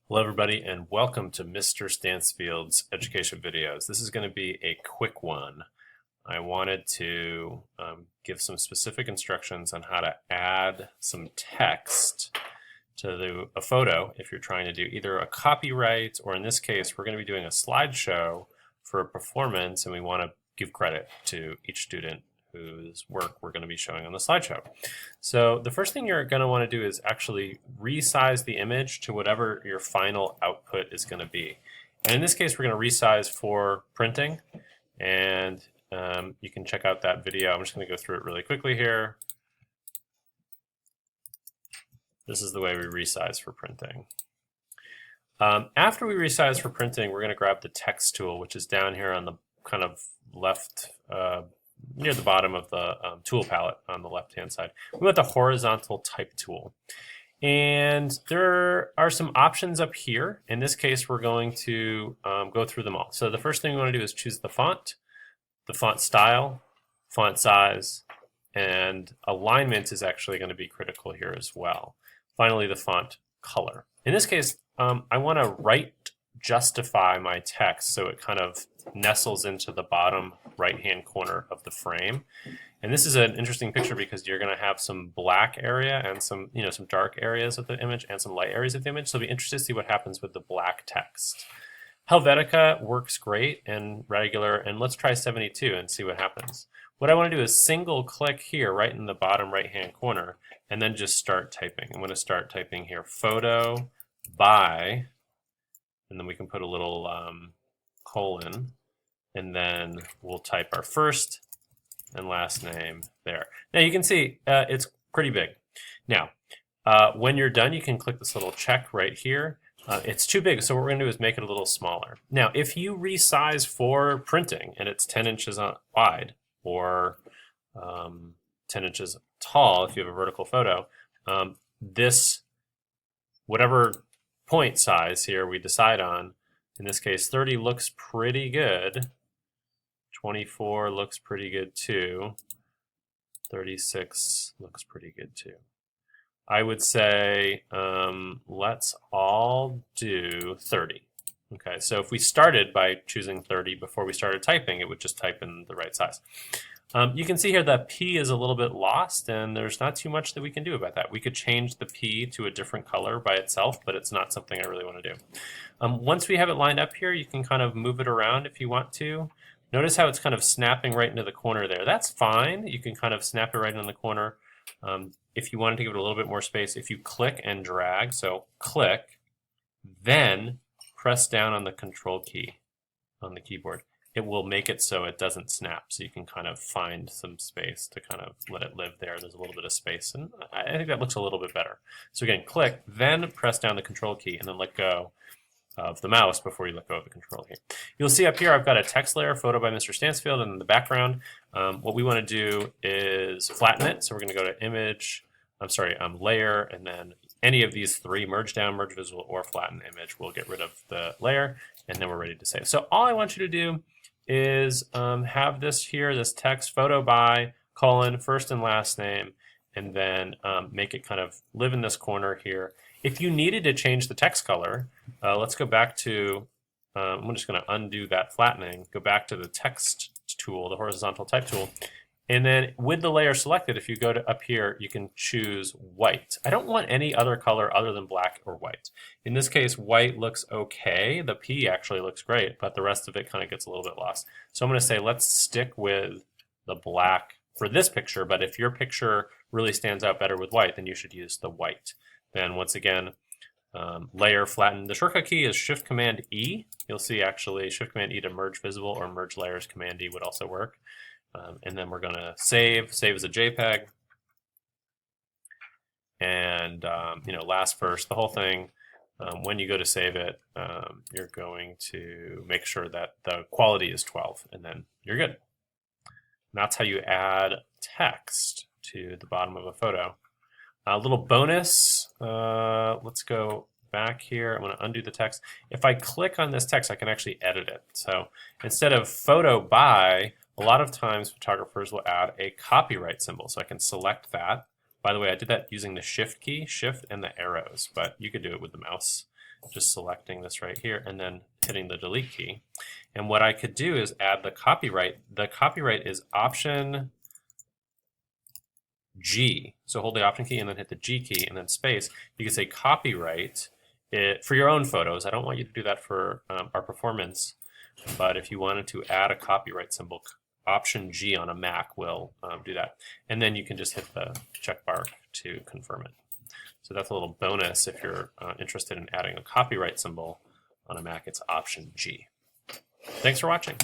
Hello everybody and welcome to Mr. Stansfield's education videos. This is going to be a quick one. I wanted to give some specific instructions on how to add some text to a photo if you're trying to do either a copyright or in this case we're going to be doing a slideshow for a performance and we want to give credit to each student whose work we're going to be showing on the slideshow. So the first thing you're going to want to do is actually resize the image to whatever your final output is going to be. And in this case, we're going to resize for printing. And you can check out that video. I'm just going to go through it really quickly here. This is the way we resize for printing. After we resize for printing, we're going to grab the text tool, which is down here on the kind of left near the bottom of the tool palette on the left-hand side. We want the horizontal type tool. And there are some options up here. In this case, we're going to go through them all. So the first thing we want to do is choose the font style, font size, and alignment is actually going to be critical here as well. Finally, the font color. In this case, I want to right justify my text so it kind of nestles into the bottom right-hand corner of the frame. And this is an interesting picture because you're going to have some black area and some dark areas of the image and some light areas of the image. So it'll be interesting to see what happens with the black text. Helvetica works great and regular, and let's try 72 and see what happens. What I want to do is single click here right in the bottom right-hand corner and then just start typing. I'm going to start typing here photo by, and then we can put a little colon, and then we'll type our first and last name there. Now you can see it's pretty big. Now, when you're done, you can click this little check right here. It's too big, so what we're going to do is make it a little smaller. Now, if you resize for printing and it's 10 inches wide or 10 inches tall, if you have a vertical photo, this, whatever point size here we decide on, in this case 30 looks pretty good, 24 looks pretty good too, 36 looks pretty good too. I would say let's all do 30. Okay, so if we started by choosing 30 before we started typing, it would just type in the right size. You can see here that P is a little bit lost and there's not too much that we can do about that. We could change the P to a different color by itself, but it's not something I really want to do. Once we have it lined up here, you can kind of move it around if you want to. Notice how it's kind of snapping right into the corner there. That's fine. You can kind of snap it right in the corner. If you wanted to give it a little bit more space, if you click and drag, so click, then press down on the control key on the keyboard. It will make it so it doesn't snap, so you can kind of find some space to kind of let it live there. There's a little bit of space, and I think that looks a little bit better. So again, click, then press down the control key, and then let go of the mouse before you let go of the control key. You'll see up here I've got a text layer, photo by Mr. Stansfield, and in the background, what we want to do is flatten it. So we're going to go to image, layer, and then any of these three, merge down, merge visible, or flatten image. We'll get rid of the layer, and then we're ready to save. So all I want you to do is have this here, this text, photo by, colon, first and last name, and then make it kind of live in this corner here. If you needed to change the text color, let's go back to, I'm just going to undo that flattening, go back to the text tool, the horizontal type tool, and then with the layer selected, if you go to up here, you can choose white. I don't want any other color other than black or white. In this case, white looks okay. The P actually looks great, but the rest of it kind of gets a little bit lost. So I'm going to say, let's stick with the black for this picture, but if your picture really stands out better with white, then you should use the white. Then once again, layer flatten. The shortcut key is Shift-Command-E. You'll see actually Shift-Command-E to merge visible or merge layers. Command-E would also work. And then we're going to save as a JPEG. And last first, the whole thing. When you go to save it, you're going to make sure that the quality is 12, and then you're good. And that's how you add text to the bottom of a photo. A little bonus, let's go back here. I'm going to undo the text. If I click on this text, I can actually edit it. So instead of photo by, a lot of times photographers will add a copyright symbol. So I can select that. By the way, I did that using the Shift key, Shift and the arrows, but you could do it with the mouse. just selecting this right here and then hitting the delete key. And what I could do is add the copyright. The copyright is Option G. So hold the Option key and then hit the G key and then space. You can say copyright for your own photos. I don't want you to do that for our performance, but if you wanted to add a copyright symbol, Option G on a Mac will do that. And then you can just hit the check bar to confirm it. So that's a little bonus if you're interested in adding a copyright symbol on a Mac. It's Option G. Thanks for watching.